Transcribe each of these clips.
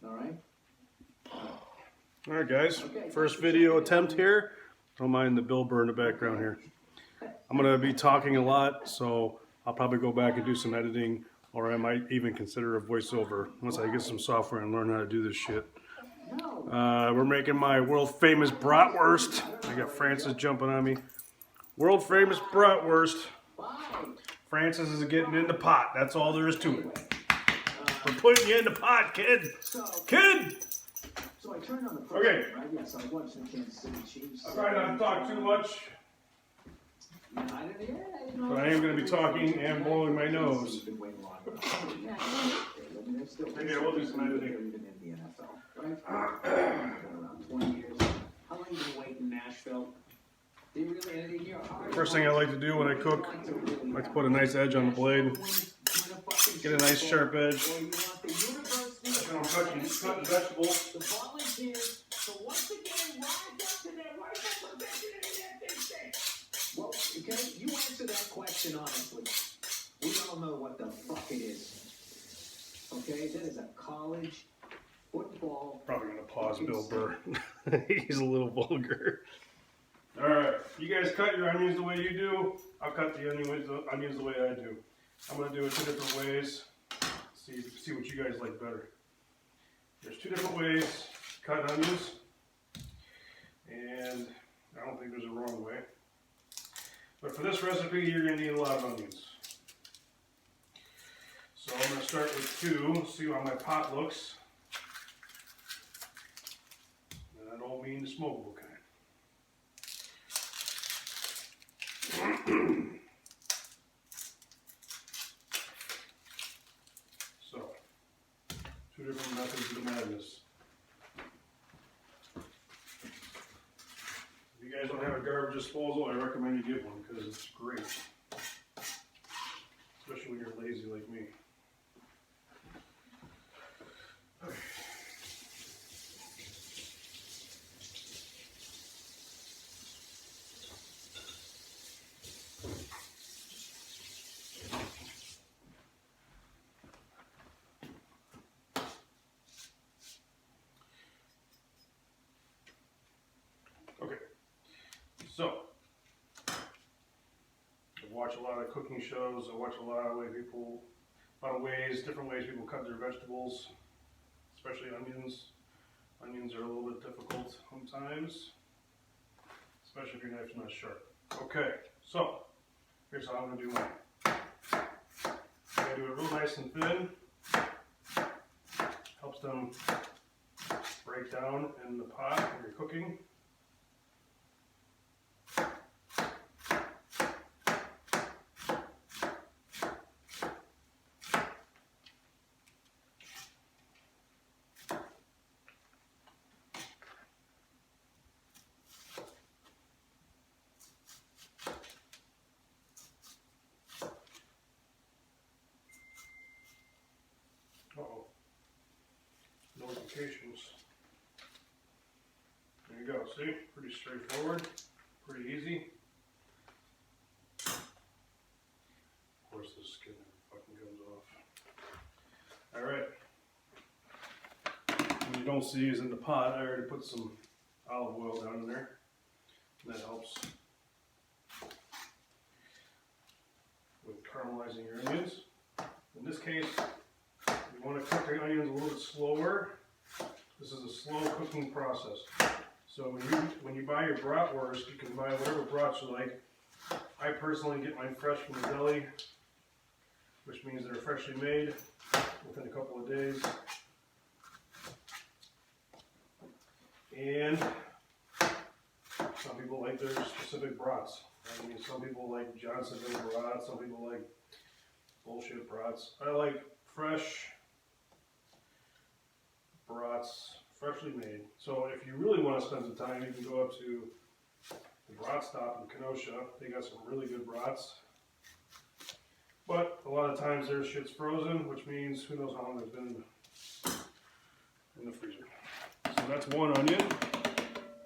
Alright guys, first video attempt here. Don't mind the bill burn in the background here. I'm going to be talking a lot, so I'll probably go back and do some editing, or I might even consider a voiceover once I get some software and learn how to do this shit. We're making my world famous bratwurst. I got Francis jumping on me. World famous bratwurst. Francis is getting in the pot. That's all there is to it. We're putting you in the pot, kid. Kid! Okay. I try not to talk too much, but I am going to be talking and blowing my nose. Maybe I will do some editing. First thing I like to do when I cook, I like to put a nice edge on the blade. Get a nice sharp edge. When I'm cutting vegetables. Well, okay, you answer that question honestly. We all know what the fuck it is. Okay, that is a college football. Probably gonna pause Bill Burr. He's a little vulgar. Alright, you guys cut your onions the way you do. I'll cut the onions the way I do. I'm gonna do it two different ways. See what you guys like better. There's two different ways to cut onions, and I don't think there's a wrong way. But for this recipe, you're going to need a lot of onions. So I'm going to start with two, see how my pot looks. And I don't mean the smokable kind. So, two different methods of the madness. If you guys don't have a garbage disposal, I recommend you get one because it's great. Especially when you're lazy like me. Okay. So, I watch a lot of cooking shows. I watch a lot of different ways people cut their vegetables, especially onions. Onions are a little bit difficult sometimes, especially if your knife's not sharp. Okay, so here's how I'm going to do mine. I'm going to do it real nice and thin. Helps them break down in the pot when you're cooking. Uh-oh. Notifications. There you go, see? Pretty straightforward, pretty easy. Of course the skin fucking comes off. Alright. What you don't see is in the pot, I already put some olive oil down in there. And that helps with caramelizing your onions. In this case, you want to cook the onions a little bit slower. This is a slow cooking process. So when you buy your bratwurst, you can buy whatever brats you like. I personally get mine fresh from the deli, which means they're freshly made within a couple of days. And some people like their specific brats. I mean, some people like Johnsonville brats, some people like bullshit brats. I like fresh brats, freshly made. So if you really want to spend some time, you can go up to the Brat Stop in Kenosha. They got some really good brats. But a lot of times their shit's frozen, which means who knows how long it's been in the freezer. So that's one onion. I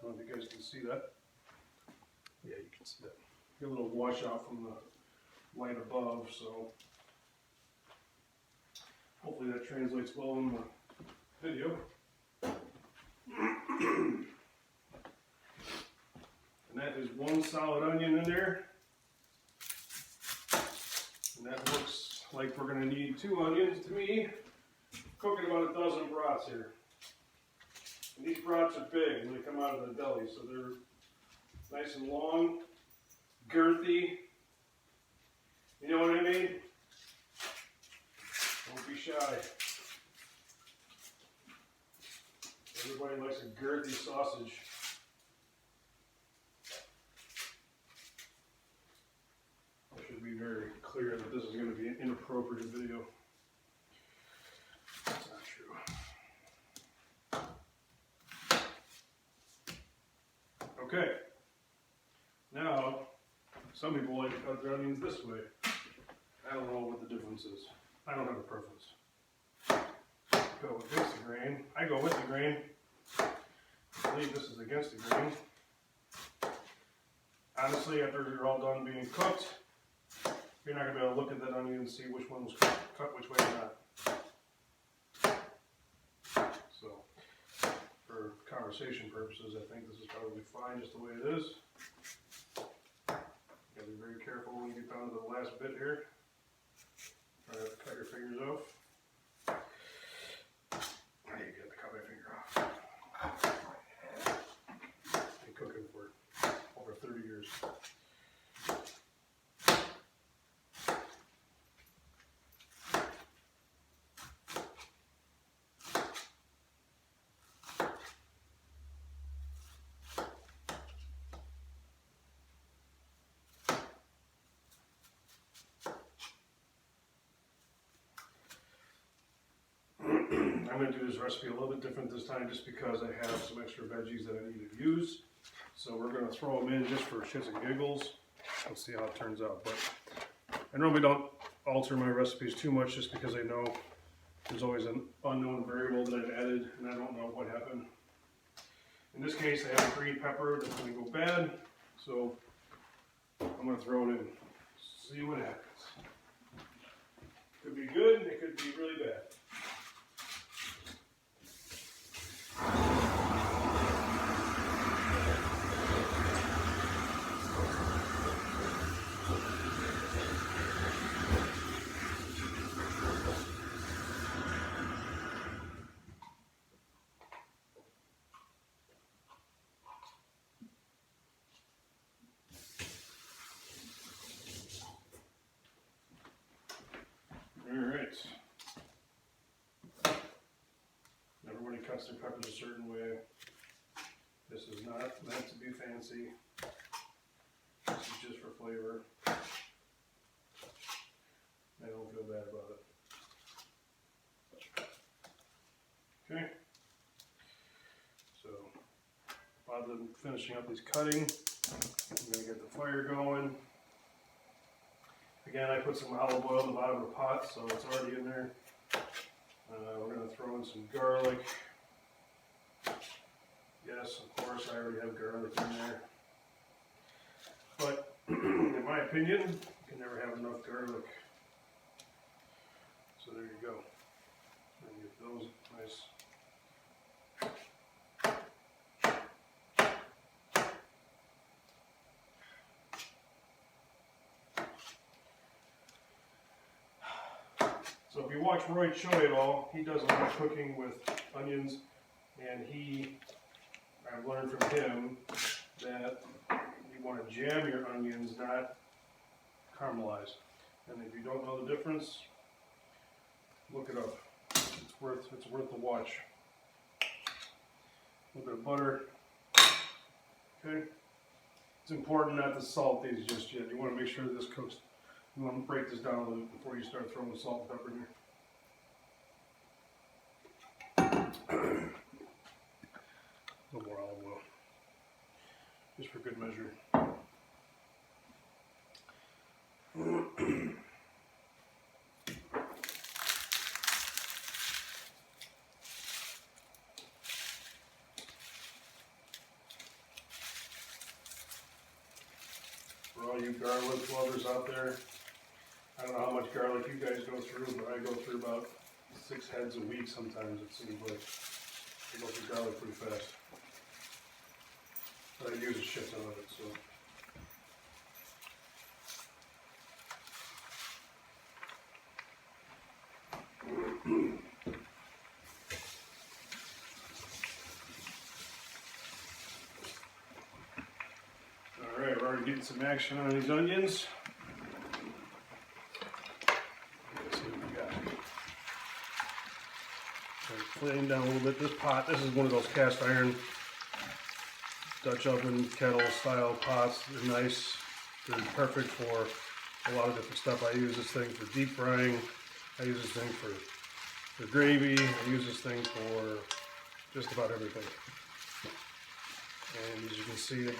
don't know if you guys can see that. Yeah, you can see that. Get a little washout from the light above, so hopefully that translates well in the video. And that is one solid onion in there. And that looks like we're going to need 2 onions to me. Cooking about a dozen brats here. And these brats are big when they come out of the deli, so they're nice and long, girthy. You know what I mean? Don't be shy. Everybody likes a girthy sausage. I should be very clear that this is going to be an inappropriate video. That's not true. Okay. Now, some people like to cut their onions this way. I don't know what the difference is. I don't have a preference. Go against the grain. I go with the grain. I believe this is against the grain. Honestly, after they're all done being cooked, you're not going to be able to look at that onion and see which one was cut which way or not. So, for conversation purposes, I think this is probably fine just the way it is. You gotta be very careful when you get down to the last bit here. Try not to cut your fingers off. Now you get to cut my finger off. Been cooking for over 30 years. I'm going to do this recipe a little bit different this time just because I have some extra veggies that I need to use. So we're going to throw them in just for shits and giggles. Let's see how it turns out. But I normally don't alter my recipes too much just because I know there's always an unknown variable that I've added and I don't know what happened. In this case, I have a green pepper that's going to go bad. So I'm going to throw it in. See what happens. Could be good, it could be really bad. Alright. Everybody cuts their peppers a certain way. This is not meant to be fancy. This is just for flavor. I don't feel bad about it. Okay. So, while I'm finishing up these cutting, I'm going to get the fire going. Again, I put some olive oil in the bottom of the pot, so it's already in there. We're going to throw in some garlic. Yes, of course, I already have garlic in there. But, in my opinion, you can never have enough garlic. So there you go. And get those nice. So if you watch Roy Choi at all, he does a lot of cooking with onions, and I've learned from him that you want to jam your onions, not caramelize. And if you don't know the difference, look it up. It's worth the watch. A little bit of butter. Okay. It's important not to salt these just yet. You want to make sure that this cooks. You want to break this down a little bit before you start throwing the salt and pepper in here. A little more olive oil, just for good measure. For all you garlic lovers out there, I don't know how much garlic you guys go through, but I go through about 6 heads a week sometimes, it seems like. I go through garlic pretty fast. But I use a shit ton of it, so. Alright, we're already getting some action on these onions. Let's see what we got. Flame down a little bit. This pot, this is one of those cast iron Dutch oven kettle style pots. They're nice. They're perfect for a lot of different stuff. I use this thing for deep frying. I use this thing for gravy. I use this thing for just about everything. And as you can see, I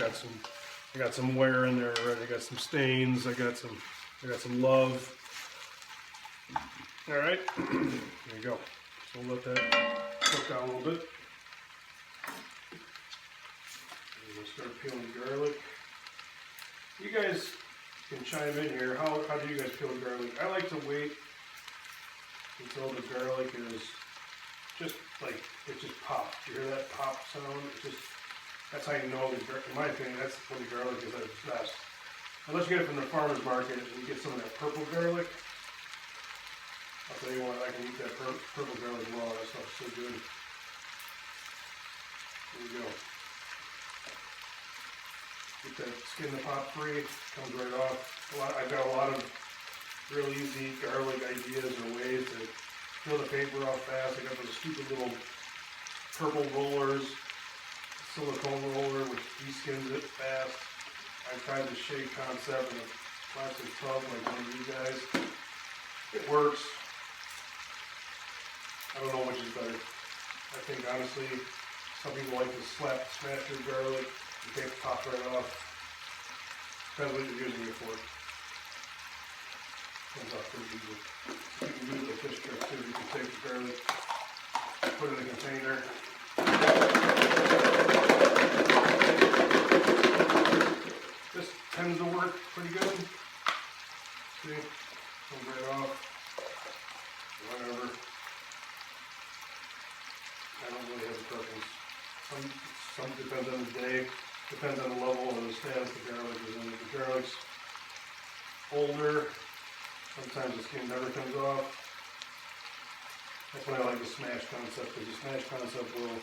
got some wear in there already. I got some stains. I got some love. All right, there you go. So we'll let that cook down a little bit. And we'll start peeling garlic. You guys can chime in here. How do you guys peel garlic? I like to wait until the garlic is just like, it just pops. You hear that pop sound? That's how you know, in my opinion, that's when the garlic is at its best. Unless you get it from the farmer's market and you get some of that purple garlic. I'll tell you what, I can eat that purple garlic raw. That stuff's so good. There we go. Get that skin to pop free. Comes right off. I've got a lot of really easy garlic ideas or ways to peel the paper off fast. I got those stupid little purple rollers, silicone roller which de-skins it fast. I tried the shake concept in a plastic tub like one of you guys. It works. I don't know which is better. I think honestly, some people like to smash your garlic and take the top right off. Depends what you're using it for. Comes off pretty easy. You can do the fish trick too. You can take the garlic, put it in a container. This tends to work pretty good. See, comes right off. Whatever. I don't really have a preference. Some depends on the day, depends on the level and the status the garlic is in. If the garlic's older, sometimes the skin never comes off. That's why I like the smash concept, because the smash concept will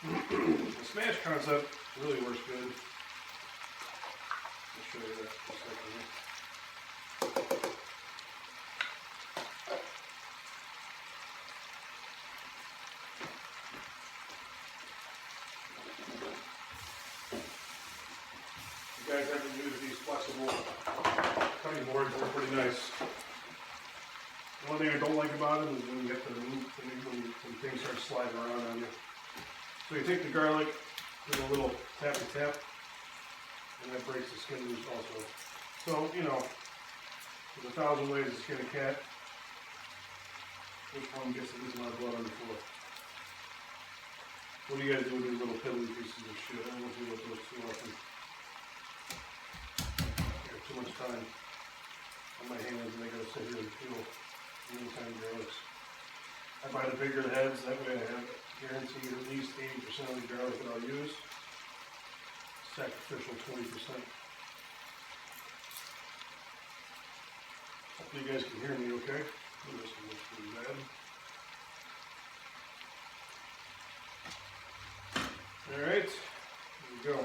the smash concept really works good. I'll show you that in a second. You guys ever use these flexible cutting boards? They're pretty nice. The only thing I don't like about them is when you get the when things start sliding around on you. So you take the garlic, do a little tappy tap, and that breaks the skin loose also. So, you know, there's 1,000 ways to skin a cat. Which one gets the least amount of blood on the floor? What do you guys do with these little piddly pieces of shit? I don't do with those too often. I got too much time on my hands and I gotta sit here and peel many tiny garlics. I buy the bigger heads, that way I have guaranteed at least 80% of the garlic that I'll use. Sacrificial 20%. Hopefully you guys can hear me okay. Ooh, this one looks pretty bad. Alright, here we go.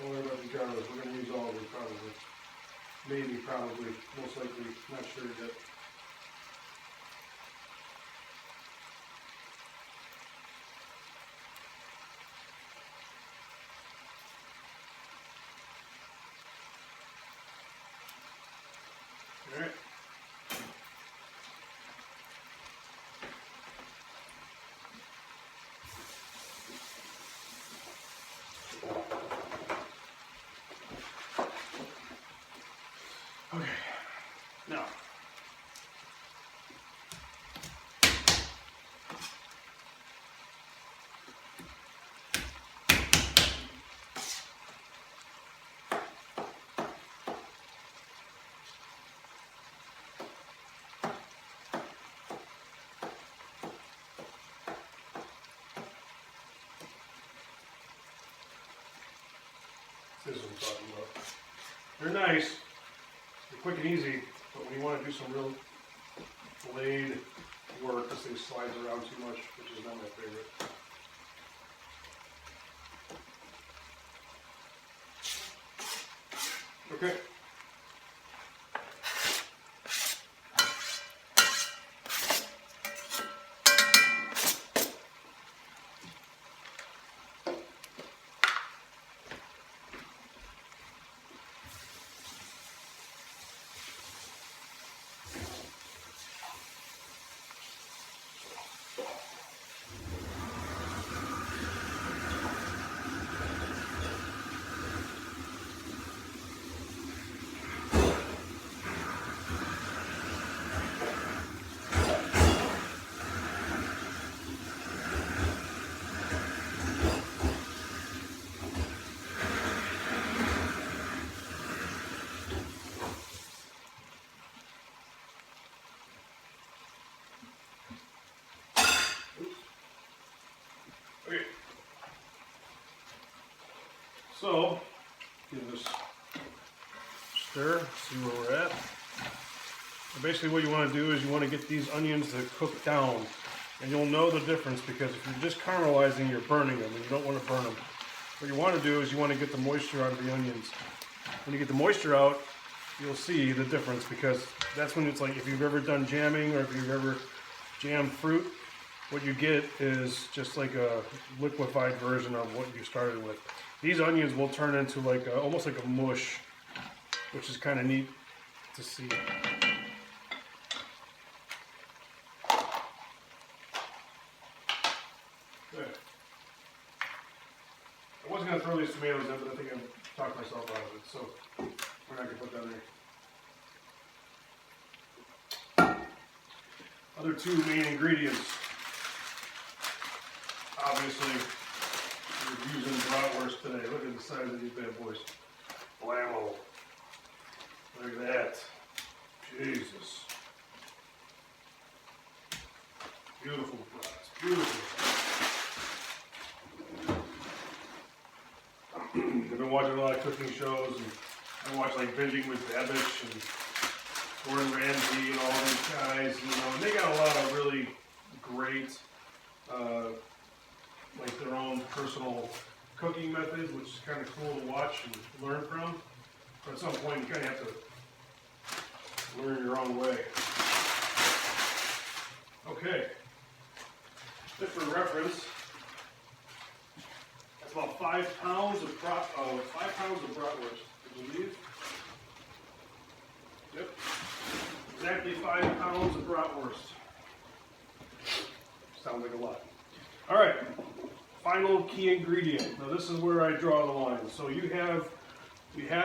Don't worry about the garlic, we're going to use all of it probably. Maybe, probably, most likely, not sure yet. Alright. Okay, now, I'm talking about. They're nice, they're quick and easy, but when you want to do some real blade work, this thing slides around too much, which is not my favorite. Okay. Okay. So, give this stir, see where we're at. And basically what you want to do is you want to get these onions to cook down. And you'll know the difference because if you're just caramelizing, you're burning them and you don't want to burn them. What you want to do is you want to get the moisture out of the onions. When you get the moisture out, you'll see the difference because that's when it's like if you've ever done jamming or if you've ever jammed fruit, what you get is just like a liquefied version of what you started with. These onions will turn into like almost like a mush, which is kind of neat to see. Good. I wasn't going to throw these tomatoes in, but I think I talked myself out of it, so we're not going to put that in there. Other two main ingredients. Obviously, we're using bratwurst today. Look at the size of these bad boys. Blammo. Look at that. Jesus. Beautiful brats. Beautiful. I've been watching a lot of cooking shows, and I watch like Binging with Babish and Gordon Ramsay and all these guys, you know, and they got a lot of really great like their own personal cooking methods, which is kind of cool to watch and learn from. But at some point, you kind of have to learn your own way. Okay. Just for reference, that's about 5 pounds of bratwurst, I believe. Yep. Exactly 5 pounds of bratwurst. Sounds like a lot. All right. Final key ingredient. Now this is where I draw the line. So you have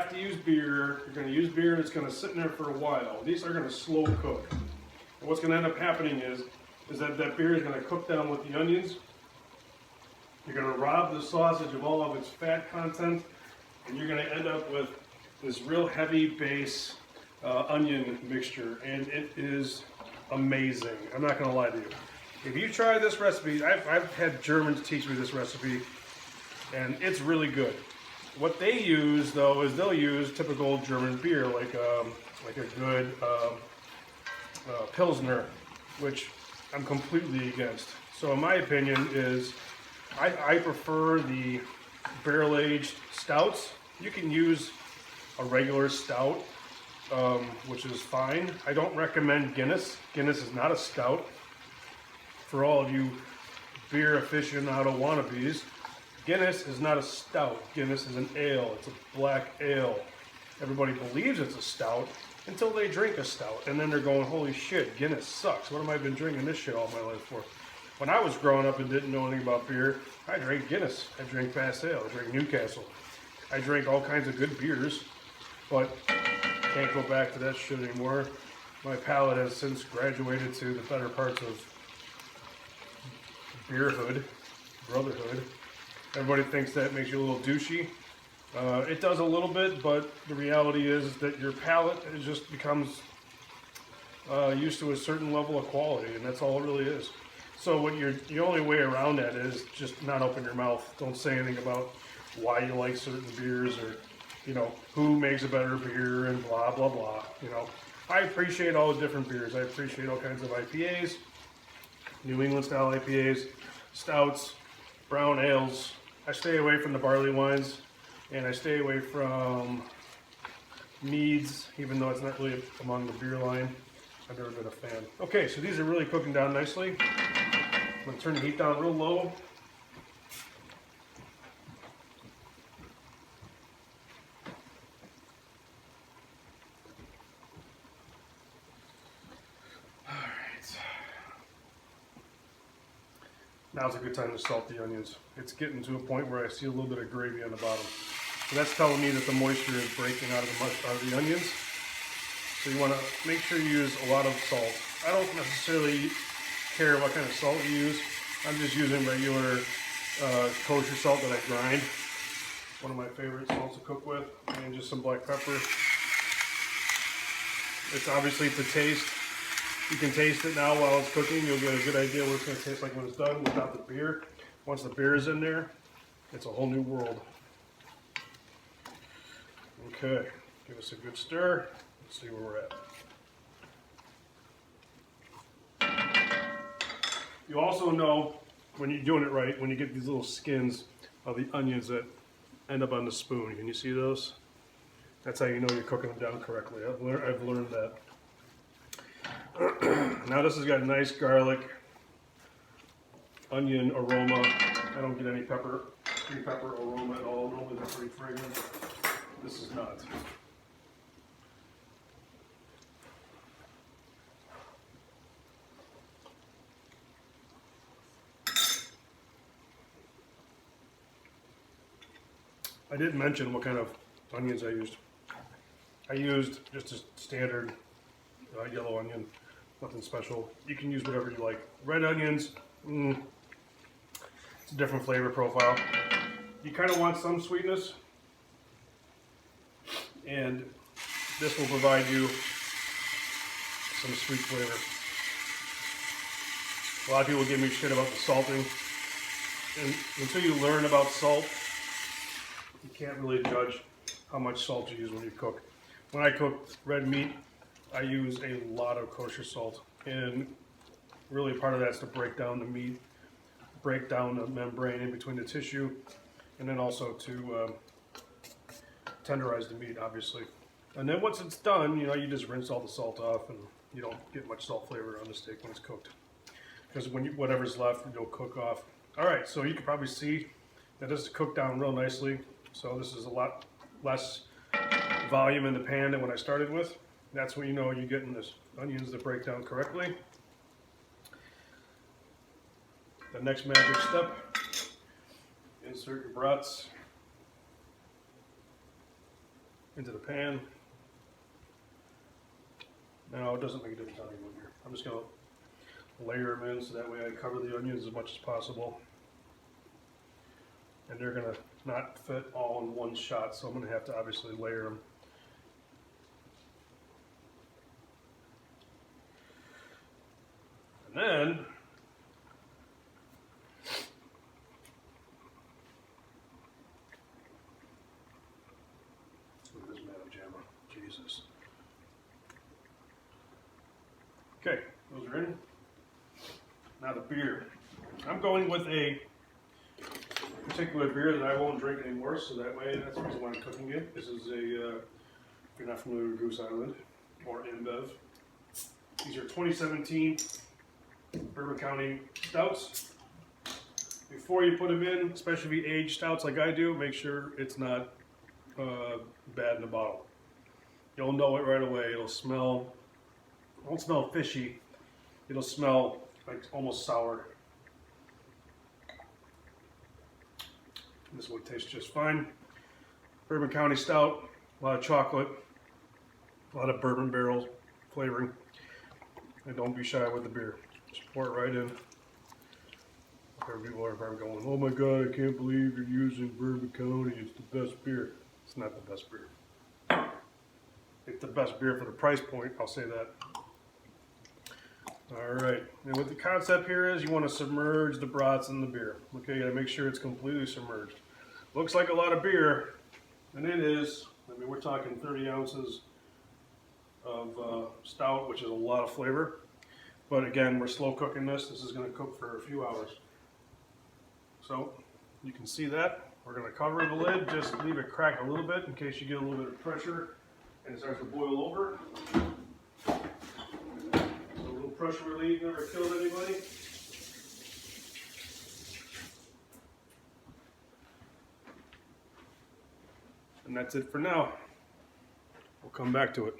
to use beer. You're going to use beer and it's going to sit in there for a while. These are going to slow cook. And what's going to end up happening is that beer is going to cook down with the onions. You're going to rob the sausage of all of its fat content, and you're going to end up with this real heavy base onion mixture, and it is amazing. I'm not going to lie to you. If you try this recipe, I've had Germans teach me this recipe, and it's really good. What they use, though, is they'll use typical German beer, like a good Pilsner, which I'm completely against. So in my opinion is, I prefer the barrel-aged stouts. You can use a regular stout, which is fine. I don't recommend Guinness. Guinness is not a stout. For all of you beer aficionado wannabes, Guinness is not a stout. Guinness is an ale. It's a black ale. Everybody believes it's a stout until they drink a stout, and then they're going, holy shit, Guinness sucks. What have I been drinking this shit all my life for? When I was growing up and didn't know anything about beer, I drank Guinness. I drank Fast Ale. I drank Newcastle. I drank all kinds of good beers, but can't go back to that shit anymore. My palate has since graduated to the better parts of beerhood, brotherhood. Everybody thinks that makes you a little douchey. It does a little bit, but the reality is that your palate just becomes used to a certain level of quality, and that's all it really is. So what the only way around that is just not open your mouth. Don't say anything about why you like certain beers or you know, who makes a better beer and blah, blah, blah. You know, I appreciate all the different beers. I appreciate all kinds of IPAs, New England style IPAs, stouts, brown ales. I stay away from the barley wines, and I stay away from meads, even though it's not really among the beer line. I've never been a fan. Okay, so these are really cooking down nicely. I'm going to turn the heat down real low. Now's a good time to salt the onions. It's getting to a point where I see a little bit of gravy on the bottom. So that's telling me that the moisture is breaking out of the onions. So you want to make sure you use a lot of salt. I don't necessarily care what kind of salt you use. I'm just using regular kosher salt that I grind. One of my favorite salts to cook with. And just some black pepper. It's obviously to taste. You can taste it now while it's cooking. You'll get a good idea what it's going to taste like when it's done without the beer. Once the beer is in there, it's a whole new world. Okay, give us a good stir. Let's see where we're at. You also know when you're doing it right, when you get these little skins of the onions that end up on the spoon. Can you see those? That's how you know you're cooking them down correctly. I've learned that. Now this has got a nice garlic, onion aroma. I don't get any pepper aroma at all. Normally they're pretty fragrant. This is not. I didn't mention what kind of onions I used. I used just a standard yellow onion, nothing special. You can use whatever you like. Red onions, it's a different flavor profile. You kind of want some sweetness, and this will provide you some sweet flavor. A lot of people give me shit about the salting, and until you learn about salt, you can't really judge how much salt you use when you cook. When I cook red meat, I use a lot of kosher salt, and really part of that's to break down the meat, break down the membrane in between the tissue, and then also to tenderize the meat, obviously. And then once it's done, you know, you just rinse all the salt off, and you don't get much salt flavor on the steak when it's cooked, because when whatever's left, you'll cook off. All right, so you can probably see that this is cooked down real nicely. So this is a lot less volume in the pan than what I started with. That's when you know you're getting this onions that break down correctly. The next magic step, insert your brats into the pan. Now it doesn't make a difference how you move here. I'm just going to layer them in so that way I cover the onions as much as possible. And they're going to not fit all in one shot, so I'm going to have to obviously layer them. And then look at this mamma jamma. Jesus. Okay, those are in. Now the beer. I'm going with a particular beer that I won't drink anymore, so that way, that's the reason why I'm cooking it. This is a, if you're not familiar with Goose Island, or InBev. These are 2017 Bourbon County Stouts. Before you put them in, especially if you age stouts like I do, make sure it's not bad in the bottle. You'll know it right away. It'll smell, it won't smell fishy. It'll smell like almost sour. This would taste just fine. Bourbon County Stout, a lot of chocolate, a lot of bourbon barrel flavoring. And don't be shy with the beer. Just pour it right in. People are probably going, oh my God, I can't believe you're using Bourbon County. It's the best beer. It's not the best beer. It's the best beer for the price point, I'll say that. All right, and what the concept here is, you want to submerge the brats in the beer. Okay, you gotta make sure it's completely submerged. Looks like a lot of beer, and it is. I mean, we're talking 30 ounces of stout, which is a lot of flavor. But again, we're slow cooking this. This is going to cook for a few hours. So you can see that. We're going to cover the lid, just leave it crack a little bit in case you get a little bit of pressure and it starts to boil over. So a little pressure relief never killed anybody. And that's it for now. We'll come back to it.